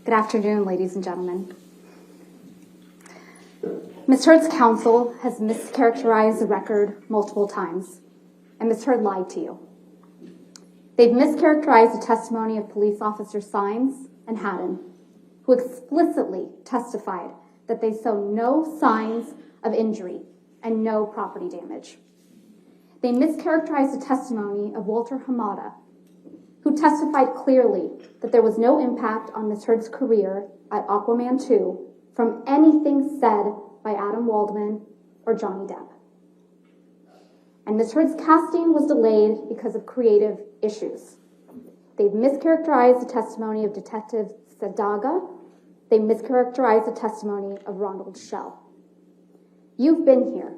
Good afternoon, ladies and gentlemen. Ms. Heard's counsel has mischaracterized the record multiple times, and Ms. Heard lied to you. They've mischaracterized the testimony of police officer Sines and Haddon, who explicitly testified that they saw no signs of injury and no property damage. They mischaracterized the testimony of Walter Hamada, who testified clearly that there was no impact on Ms. Heard's career at Aquaman 2 from anything said by Adam Waldman or Johnny Depp. And Ms. Heard's casting was delayed because of creative issues. They've mischaracterized the testimony of Detective Sadaga. They mischaracterized the testimony of Ronald Schell. You've been here.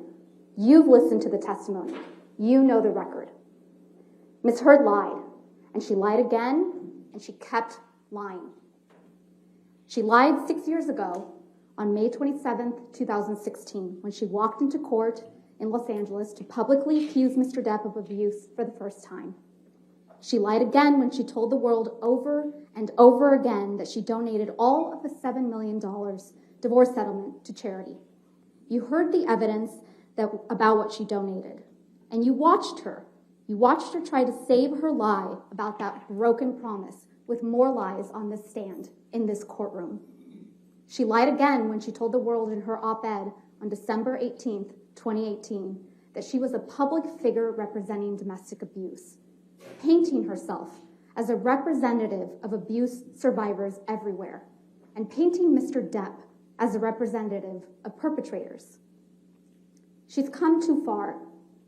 You've listened to the testimony. You know the record. Ms. Heard lied, and she lied again, and she kept lying. She lied 6 years ago on May 27th, 2016, when she walked into court in Los Angeles to publicly accuse Mr. Depp of abuse for the first time. She lied again when she told the world over and over again that she donated all of the $7 million divorce settlement to charity. You heard the evidence about what she donated, and you watched her. You watched her try to save her lie about that broken promise with more lies on this stand in this courtroom. She lied again when she told the world in her op-ed on December 18th, 2018, that she was a public figure representing domestic abuse, painting herself as a representative of abuse survivors everywhere, and painting Mr. Depp as a representative of perpetrators. She's come too far.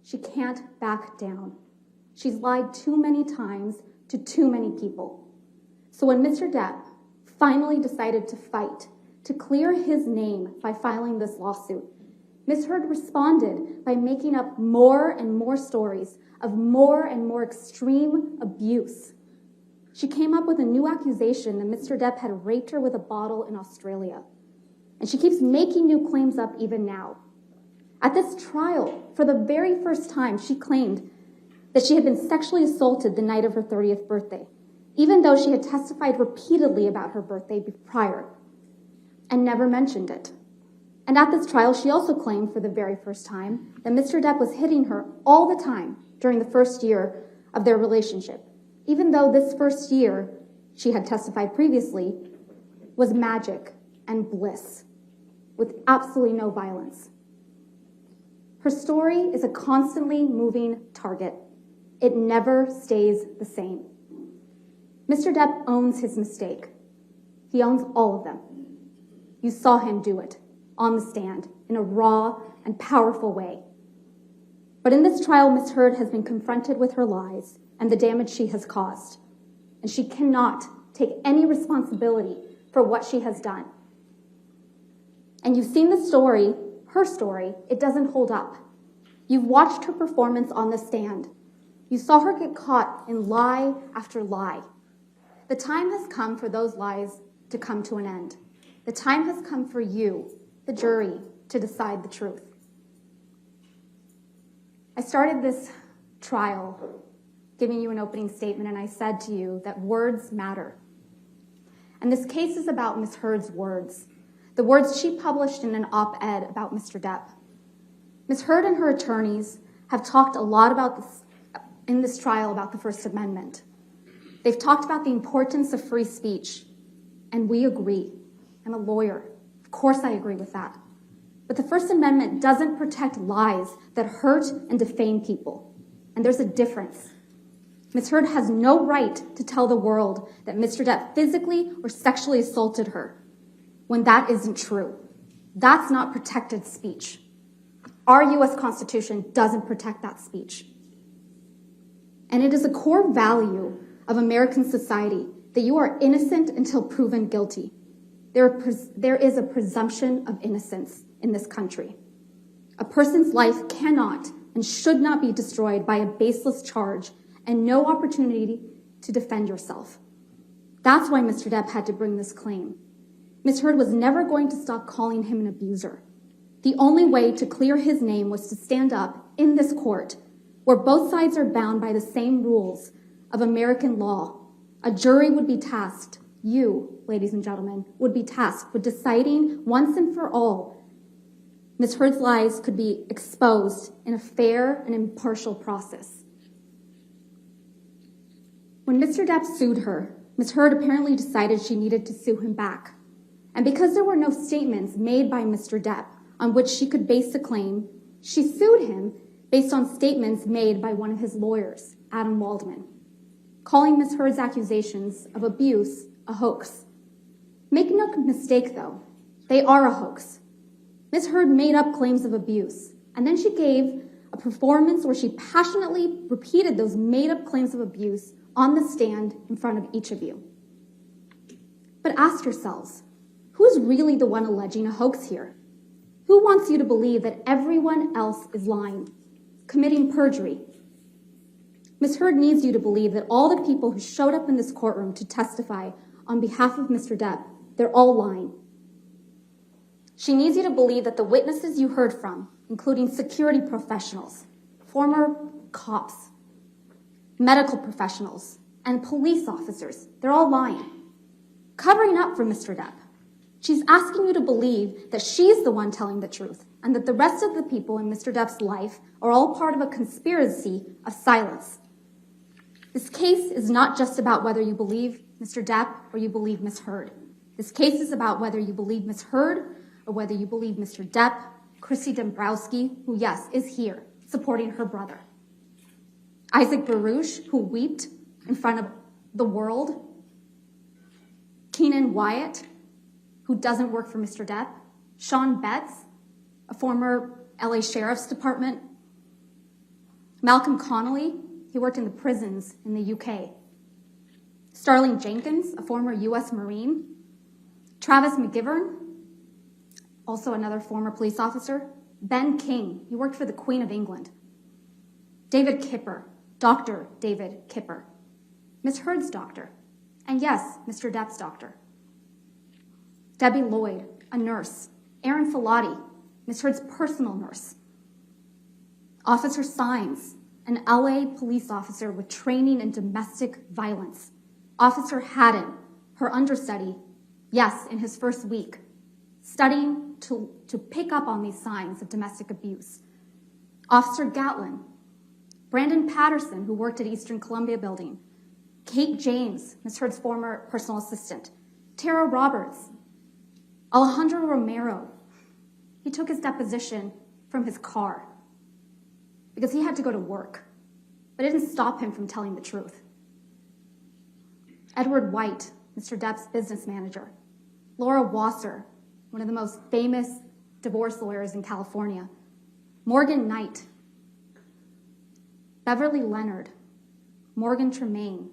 She can't back down. She's lied too many times to too many people. So when Mr. Depp finally decided to fight to clear his name by filing this lawsuit, Ms. Heard responded by making up more and more stories of more and more extreme abuse. She came up with a new accusation that Mr. Depp had raped her with a bottle in Australia. And she keeps making new claims up even now. At this trial, for the very first time, she claimed that she had been sexually assaulted the night of her 30th birthday, even though she had testified repeatedly about her birthday prior and never mentioned it. And at this trial, she also claimed for the very first time that Mr. Depp was hitting her all the time during the first year of their relationship, even though this first year, she had testified previously, was magic and bliss with absolutely no violence. Her story is a constantly moving target. It never stays the same. Mr. Depp owns his mistake. He owns all of them. You saw him do it on the stand in a raw and powerful way. But in this trial, Ms. Heard has been confronted with her lies and the damage she has caused, and she cannot take any responsibility for what she has done. And you've seen the story, her story, it doesn't hold up. You've watched her performance on the stand. You saw her get caught in lie after lie. The time has come for those lies to come to an end. The time has come for you, the jury, to decide the truth. I started this trial giving you an opening statement, and I said to you that words matter. And this case is about Ms. Heard's words, the words she published in an op-ed about Mr. Depp. Ms. Heard and her attorneys have talked a lot about this in this trial about the First Amendment. They've talked about the importance of free speech, and we agree. I'm a lawyer. Of course I agree with that. But the First Amendment doesn't protect lies that hurt and defame people. And there's a difference. Ms. Heard has no right to tell the world that Mr. Depp physically or sexually assaulted her when that isn't true. That's not protected speech. Our U.S. Constitution doesn't protect that speech. And it is a core value of American society that you are innocent until proven guilty. There is a presumption of innocence in this country. A person's life cannot and should not be destroyed by a baseless charge and no opportunity to defend yourself. That's why Mr. Depp had to bring this claim. Ms. Heard was never going to stop calling him an abuser. The only way to clear his name was to stand up in this court where both sides are bound by the same rules of American law. A jury would be tasked, You, ladies and gentlemen, would be tasked with deciding once and for all Ms. Heard's lies could be exposed in a fair and impartial process. When Mr. Depp sued her, Ms. Heard apparently decided she needed to sue him back. And because there were no statements made by Mr. Depp on which she could base a claim, she sued him based on statements made by one of his lawyers, Adam Waldman, calling Ms. Heard's accusations of abuse a hoax. Make no mistake, though, they are a hoax. Ms. Heard made up claims of abuse, and then she gave a performance where she passionately repeated those made-up claims of abuse on the stand in front of each of you. But ask yourselves, who's really the one alleging a hoax here? Who wants you to believe that everyone else is lying, committing perjury? Ms. Heard needs you to believe that all the people who showed up in this courtroom to testify on behalf of Mr. Depp, they're all lying. She needs you to believe that the witnesses you heard from, including security professionals, former cops, medical professionals, and police officers, they're all lying, covering up for Mr. Depp. She's asking you to believe that she's the one telling the truth and that the rest of the people in Mr. Depp's life are all part of a conspiracy of silence. This case is not just about whether you believe Mr. Depp or you believe Ms. Heard. This case is about whether you believe Ms. Heard or whether you believe Mr. Depp, Chrissy Dombrowski, who, yes, is here, supporting her brother. Isaac Baruch, who wept in front of the world. Keenan Wyatt, who doesn't work for Mr. Depp. Sean Betts, a former LA Sheriff's Department. Malcolm Connolly, he worked in the prisons in the UK. Starling Jenkins, a former US Marine. Travis McGivern, also another former police officer. Ben King, he worked for the Queen of England. David Kipper, Dr. David Kipper. Ms. Heard's doctor. And yes, Mr. Depp's doctor. Debbie Lloyd, a nurse. Aaron Filati, Ms. Heard's personal nurse. Officer Sines, an LA police officer with training in domestic violence. Officer Haddon, her understudy, yes, in his first week, studying to pick up on these signs of domestic abuse. Officer Gatlin, Brandon Patterson, who worked at Eastern Columbia Building. Kate James, Ms. Heard's former personal assistant. Tara Roberts. Alejandro Romero. He took his deposition from his car because he had to go to work, but it didn't stop him from telling the truth. Edward White, Mr. Depp's business manager. Laura Wasser, one of the most famous divorce lawyers in California. Morgan Knight. Beverly Leonard. Morgan Tremaine.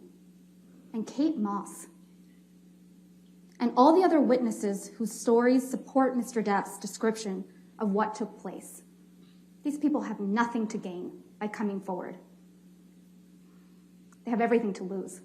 And Kate Moss. And all the other witnesses whose stories support Mr. Depp's description of what took place. These people have nothing to gain by coming forward. They have everything to lose.